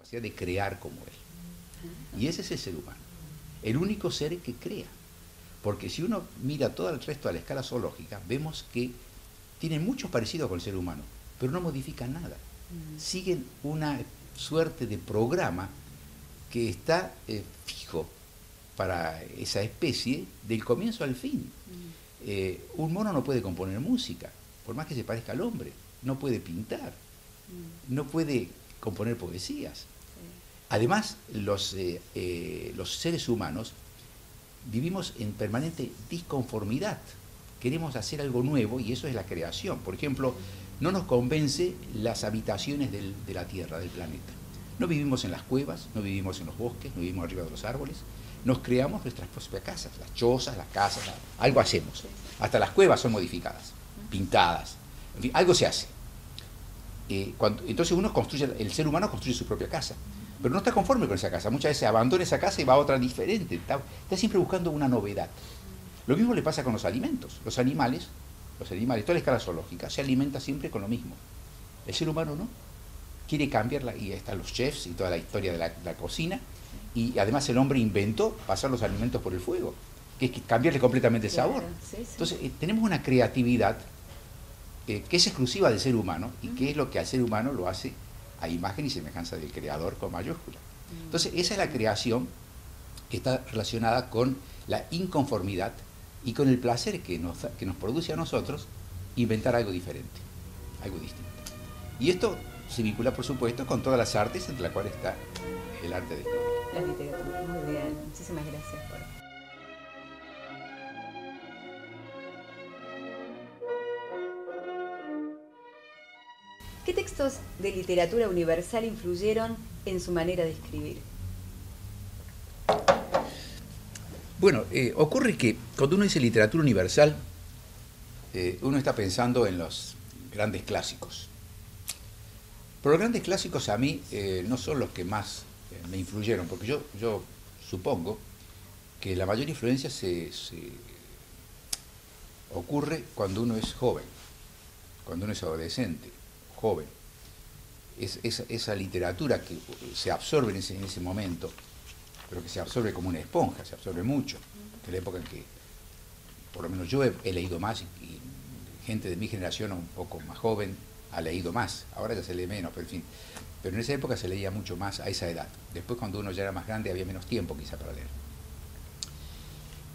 capacidad de crear como él. Y ese es el ser humano, el único ser que crea. Porque si uno mira todo el resto de la escala zoológica, vemos que tienen muchos parecidos con el ser humano, pero no modifican nada. Siguen una suerte de programa que está fijo para esa especie del comienzo al fin. Un mono no puede componer música, por más que se parezca al hombre, no puede pintar, no puede componer poesías. Además, los seres humanos vivimos en permanente disconformidad. Queremos hacer algo nuevo y eso es la creación. Por ejemplo, no nos convence las habitaciones de la Tierra, del planeta. No vivimos en las cuevas, no vivimos en los bosques, no vivimos arriba de los árboles. Nos creamos nuestras propias casas, las chozas, las casas, algo hacemos. Hasta las cuevas son modificadas, pintadas, en fin, algo se hace. Entonces el ser humano construye su propia casa, pero no está conforme con esa casa. Muchas veces abandona esa casa y va a otra diferente. Está siempre buscando una novedad. Lo mismo le pasa con los alimentos. Los animales, toda la escala zoológica, se alimenta siempre con lo mismo. El ser humano no. Quiere cambiarla, y están los chefs y toda la historia de la cocina, y además el hombre inventó pasar los alimentos por el fuego, que es cambiarle completamente el sabor. Entonces tenemos una creatividad que es exclusiva del ser humano, y que es lo que al ser humano lo hace a imagen y semejanza del creador con mayúscula. Entonces esa es la creación que está relacionada con la inconformidad y con el placer que nos produce a nosotros inventar algo diferente, algo distinto. Y esto se vincula, por supuesto, con todas las artes, entre las cuales está el arte de escribir. La literatura, muy bien. Muchísimas gracias por... ¿Qué textos de literatura universal influyeron en su manera de escribir? Bueno, ocurre que cuando uno dice literatura universal, uno está pensando en los grandes clásicos. Pero los grandes clásicos a mí no son los que más me influyeron, porque yo supongo que la mayor influencia se ocurre cuando uno es joven, cuando uno es adolescente, joven. Esa literatura que se absorbe en ese momento, pero que se absorbe como una esponja, se absorbe mucho, que es la época en que, por lo menos yo he leído más, y gente de mi generación un poco más joven ha leído más, ahora ya se lee menos, pero en fin, pero en esa época se leía mucho más a esa edad. Después, cuando uno ya era más grande, había menos tiempo quizá para leer.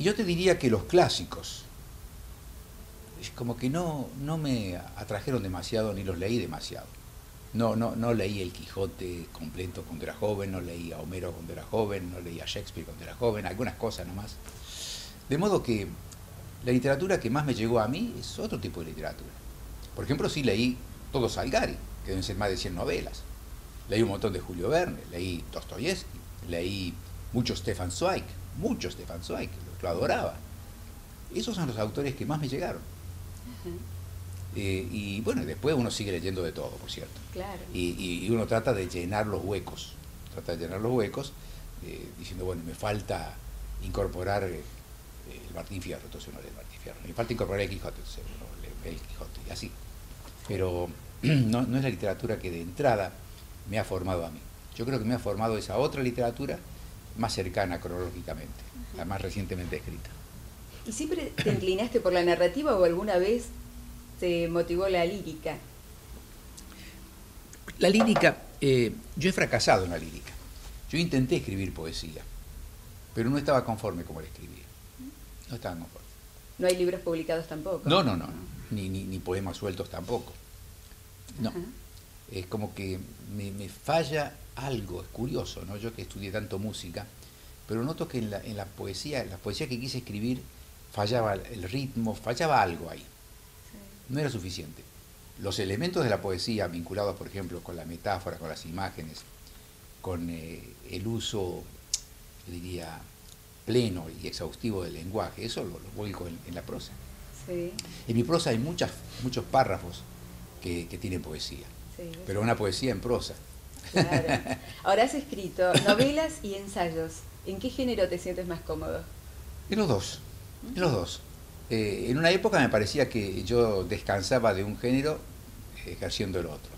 Y yo te diría que los clásicos como que no me atrajeron demasiado, ni los leí demasiado. No leí el Quijote completo cuando era joven, no leí a Homero cuando era joven, no leí a Shakespeare cuando era joven, algunas cosas nomás. De modo que la literatura que más me llegó a mí es otro tipo de literatura. Por ejemplo, sí leí todo Salgari, que deben ser más de 100 novelas. Leí un montón de Julio Verne, leí Dostoyevsky, leí mucho Stefan Zweig, lo adoraba. Esos son los autores que más me llegaron. Y bueno, después uno sigue leyendo de todo, por cierto. Claro. Y uno trata de llenar los huecos, diciendo, bueno, me falta incorporar el Martín Fierro, entonces uno lee el Martín Fierro. Me falta incorporar el Quijote, entonces uno lee el Quijote, y así. Pero no es la literatura que de entrada me ha formado a mí. Yo creo que me ha formado esa otra literatura más cercana cronológicamente, la más recientemente escrita. ¿Y siempre te inclinaste por la narrativa o alguna vez te motivó la lírica? La lírica, yo he fracasado en la lírica. Yo intenté escribir poesía, pero no estaba conforme como la escribía. No estaba conforme. ¿No hay libros publicados tampoco? No. Ni poemas sueltos tampoco. No. Ajá. Es como que me falla algo, es curioso, ¿no? Yo que estudié tanto música, pero noto que en la poesía que quise escribir, fallaba el ritmo, fallaba algo ahí. No era suficiente. Los elementos de la poesía vinculados, por ejemplo, con la metáfora, con las imágenes, con el uso, yo diría, pleno y exhaustivo del lenguaje, eso lo vuelco en la prosa. Sí. En mi prosa hay muchos párrafos que tienen poesía, Sí. pero una poesía en prosa. Claro. Ahora has escrito novelas y ensayos. ¿En qué género te sientes más cómodo? En los dos. En una época me parecía que yo descansaba de un género ejerciendo el otro.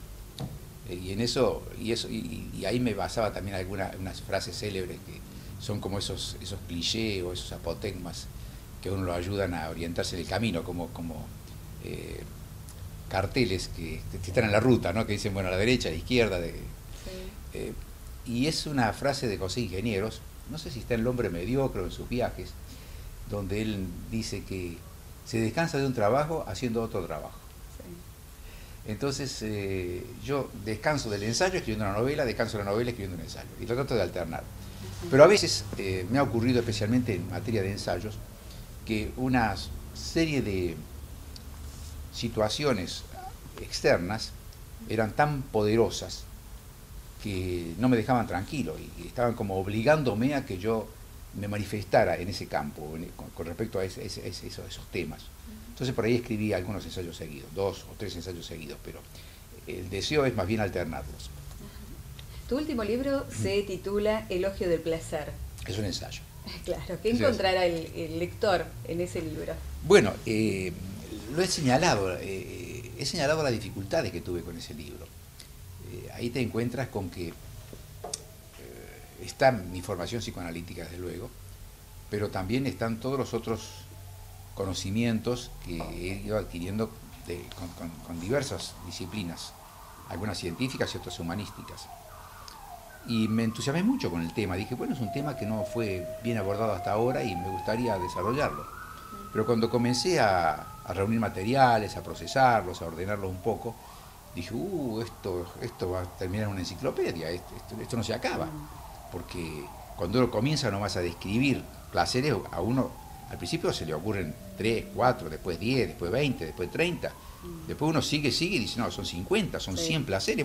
Y ahí me basaba también unas frases célebres que son como esos clichés o esos apotegmas que a uno lo ayudan a orientarse en el camino, como carteles que están en la ruta, ¿no? Que dicen, bueno, a la derecha, a la izquierda. Sí. Y es una frase de José Ingenieros, no sé si está en El hombre mediocre o en sus viajes, donde él dice que se descansa de un trabajo haciendo otro trabajo. Sí. Entonces yo descanso del ensayo escribiendo una novela, descanso de la novela escribiendo un ensayo, y lo trato de alternar. Pero a veces me ha ocurrido, especialmente en materia de ensayos, que una serie de situaciones externas eran tan poderosas que no me dejaban tranquilo y estaban como obligándome a que yo me manifestara en ese campo con respecto a esos temas. Entonces por ahí escribí algunos ensayos seguidos, 2 o 3 ensayos seguidos, pero el deseo es más bien alternarlos. Tu último libro se titula Elogio del placer. Es un ensayo. Claro, ¿qué encontrará el lector en ese libro? Bueno, lo he señalado las dificultades que tuve con ese libro. Ahí te encuentras con que está mi formación psicoanalítica, desde luego, pero también están todos los otros conocimientos que he ido adquiriendo con diversas disciplinas, algunas científicas y otras humanísticas. Y me entusiasmé mucho con el tema. Dije, bueno, es un tema que no fue bien abordado hasta ahora y me gustaría desarrollarlo. Pero cuando comencé a reunir materiales, a procesarlos, a ordenarlos un poco, dije, esto va a terminar en una enciclopedia, esto no se acaba. Porque cuando uno comienza nomás a describir placeres, a uno al principio se le ocurren 3, 4, después 10, después 20, después 30. Después uno sigue y dice, no, son 50, son 100 placeres.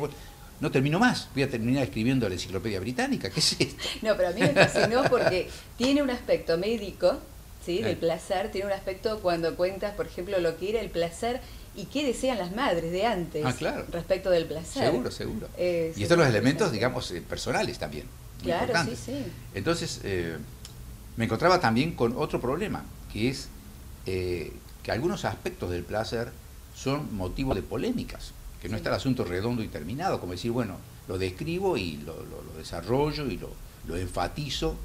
No termino más, voy a terminar escribiendo la Enciclopedia Británica, ¿qué es esto? No, pero a mí me fascinó porque tiene un aspecto médico, ¿sí? Del placer, tiene un aspecto cuando cuentas, por ejemplo, lo que era el placer y qué desean las madres de antes claro. Respecto del placer. Seguro. Y estos los elementos, digamos, personales también. Claro, sí. Entonces, me encontraba también con otro problema, que es que algunos aspectos del placer son motivo de polémicas, que no está el asunto redondo y terminado, como decir, bueno, lo describo y lo desarrollo y lo enfatizo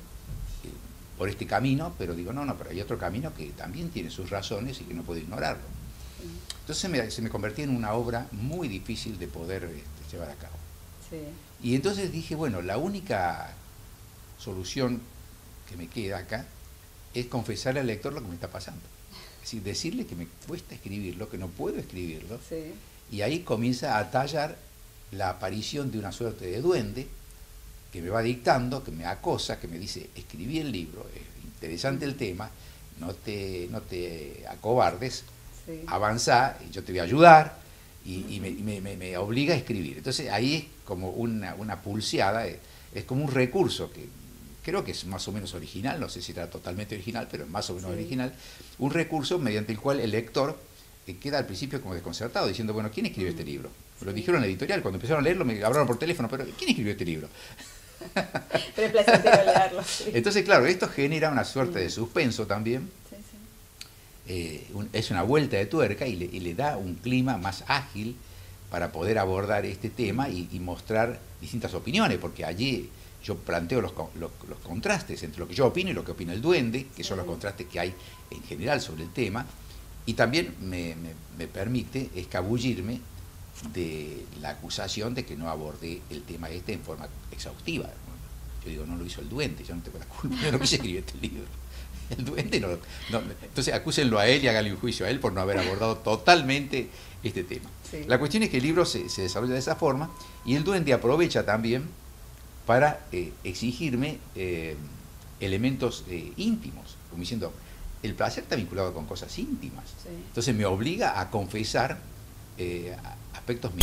por este camino, pero digo, no, pero hay otro camino que también tiene sus razones y que no puedo ignorarlo. Entonces se me convertía en una obra muy difícil de poder llevar a cabo. Sí. Y entonces dije, bueno, la única solución que me queda acá es confesarle al lector lo que me está pasando. Es decir, decirle que me cuesta escribirlo, que no puedo escribirlo. Sí. Y ahí comienza a tallar la aparición de una suerte de duende que me va dictando, que me acosa, que me dice, escribí el libro, es interesante el tema, no te acobardes, sí. Avanzá, yo te voy a ayudar, y me obliga a escribir. Entonces ahí es como una pulseada, es como un recurso que creo que es más o menos original, no sé si era totalmente original, pero más o menos original, un recurso mediante el cual el lector queda al principio como desconcertado, diciendo, bueno, ¿quién escribió este libro? Me lo dijeron en la editorial, cuando empezaron a leerlo me hablaron por teléfono, pero ¿quién escribió este libro? Pero es placentero leerlo. Sí. Entonces, claro, esto genera una suerte de suspenso también, es una vuelta de tuerca y le da un clima más ágil para poder abordar este tema y mostrar distintas opiniones, porque allí yo planteo los contrastes entre lo que yo opino y lo que opina el duende, que son los contrastes que hay en general sobre el tema, y también me permite escabullirme de la acusación de que no abordé el tema en forma exhaustiva. Yo digo, no lo hizo el duende, yo no tengo la culpa, yo no quise escribir este libro. El duende no. Entonces acúsenlo a él y háganle un juicio a él por no haber abordado totalmente este tema. Sí. La cuestión es que el libro se desarrolla de esa forma y el duende aprovecha también para exigirme elementos íntimos, como diciendo, el placer está vinculado con cosas íntimas. Sí. Entonces me obliga a confesar aspectos